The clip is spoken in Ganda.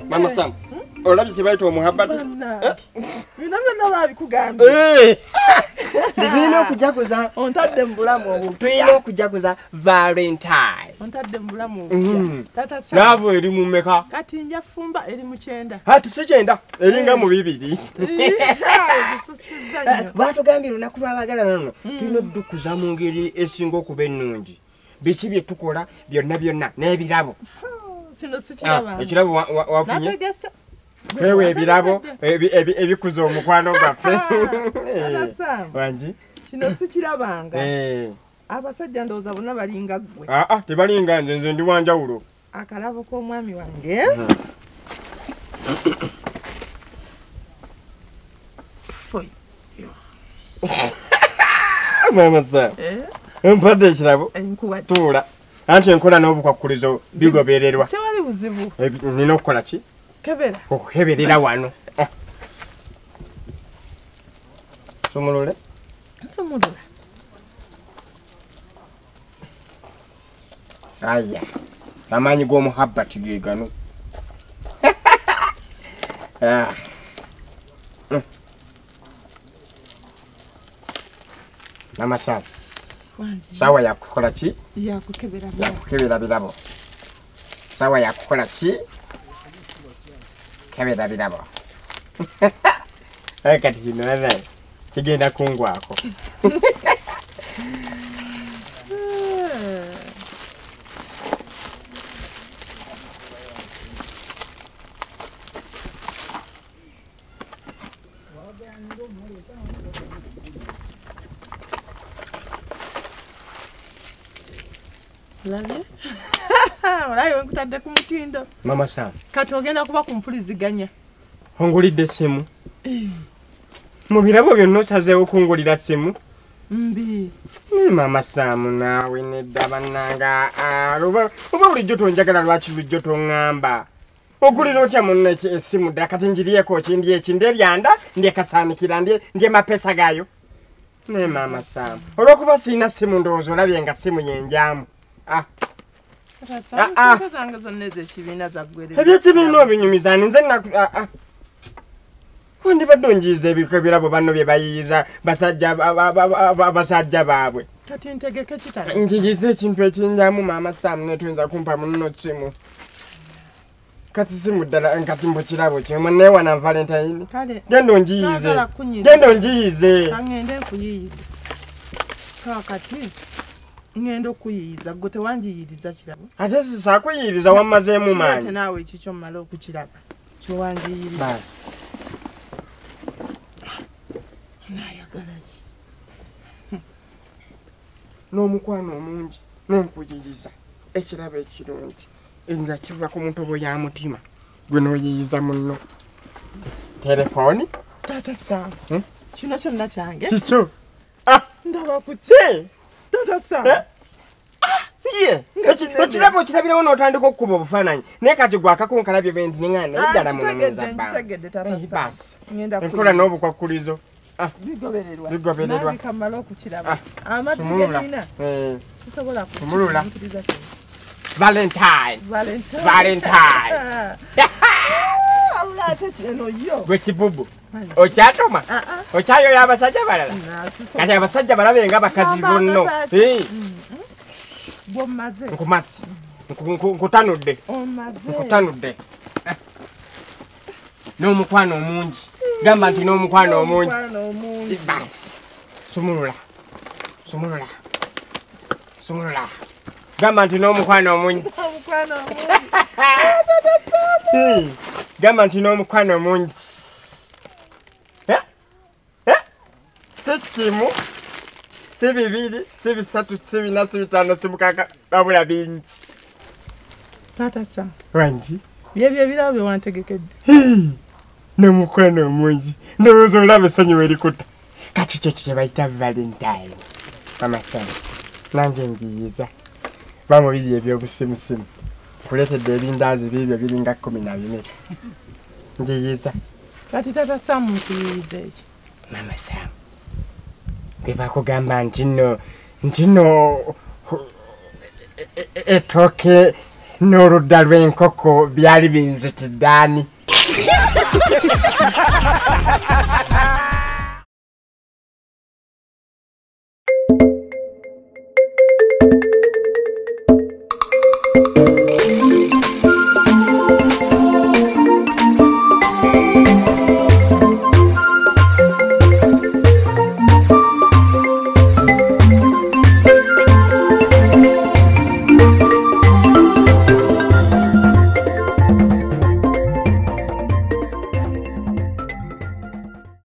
Mama Sam. Olabye kibaito omuhabbat. Bino byonna babikugambye. Ndino okujaguza. Ontadde mu bulamu obupya. Ndino okujaguza Valentine. Ontadde mu bulamu obupya. Tata Sam. Navo eri mu mmeka? Kati nja fumba eri mu 9. Hati si 9 eringa mu 2. Batugambye lunaku lw'abaagala nno tulina oddukuza mu ngeri esinga okuba ennungi. Biki bye tukola byonna n'ebirabo. Sino si kiraba. Ekirabo wafunye? Nategesa. Kwewe ebirabo ebikuza omukwano gwaffe. Wanji? Kino si kirabanga. Abasajja ndowooza bonna balinga ggwe. Tebalinga nze ndi wanjawulo. Akalabo k'omwami wange. Mama Sam. Mpadde ekirabo. Tuula. Anti enkola n'obukwakkulizo bigobererwa. Sewali buzibu. Nina okukola ki? Kebera. Okukeberera wano. Somulule? Somulula. Aya. Amaanyi g'omuhabbat ge gano. Mama Sam. Sawa ya kukola ki? Ya kukebera birabo. Ya kukebera birabo. Sawa ya kukola ki? Kebera birabo. Kati kino naye kigenda kungwako. Lale? Walayi wenkutadde ku mutindo. Mama Sam. Kati ogenda kuba kumpuliziganya. Ongulidde essimu. Mu birabo byonna osazeewo kungulira ssimu. Mbi. Mama Sam naawe nedda bannanga. Oba bulijjo tonjagala lwaki bulijjo toŋŋamba. Ogulira otya munno essimu ddala kati njiriyeko kindi eki nderyanda ndyekasaanikira ndye mapesa gayo. Ne Mama Sam. Olw'okuba sirina ssimu ndowooza olabye nga ssimu yenjamu. Ebyekibiina obinyumiza nze wandibadde onjiyiza ebirabo banno bye bayiyiza basajja baabwe. Kati ntegeke kitala. Njiyiza ekintu ekinjamu Mama Sam netuyinza kumpa munno simu. Kati simu ddala nkati mbu kirabo kyemwe neewana Valentine. Genda onjiyize. Genda onjiyize. Kangende kuyiyiza. Kakati. Ngendo kuyiyiza gwe tewanjiyiriza kirabo. Ate sisakuyiriza wammazeemu maanyi. Ate naawe ekikyo mmala okukiraba. Kyowanjiyiriza. Basi. Nayagala ki? N'omukwano omungi n'empuyiriza ekirabo ekirungi nga kiva ku ntobo ya mutima gwe n'oyiyiza munno. Telefoni? Tata Sam. Kino kyonna kyange. Kikyo? Ndaba ku ki? Tata Sam. Okirabo okirabirawo n'otandika okukuba obufaananyi naye kati gwakakunkalabye benti neŋŋana eddala kitegedde Tata Sam. Basi enkola n'obukwakkulizo bigobererwa. Bigobererwa. Okukiraba. Amatu genina. Kisobola kumulula. Valentine. Ate kino yo. Gwe kibubu. Okyatoma? Okyayoya abasajja balala? Kati abasajja balabe nga bakazi bonno. Bw'omaze. Nkumaze. Nkutanudde. Omaze. Nkutanudde. N'omukwano omungi. Gamba nti n'omukwano omungi. Basi. Sumulula. Gamba nti n'omukwano omungi. Gamba nti n'omukwano omungi. Si kimu, si bibiri, si bisatu, si bina, si bitano, si mukaaga, wabula bingi. Tata Sam. Wangi? Byebyo ebirabo bye wantegekedde. N'omukwano omungi. Ndowooza olaba essanyu werikuta. Kati kyo kye bayita Valentine. Mama Sam. Nange njiyiza. Bamubiri ebyobusimusimu. Kuleetedde ebindaazi biibyo biringa 14. Njiyiza. Kati Tata Sam nkuyiyiza eki. Mama Sam. Gwe bakugamba nti nno etooke n'oludda lw'enkoko byali binzitidde ani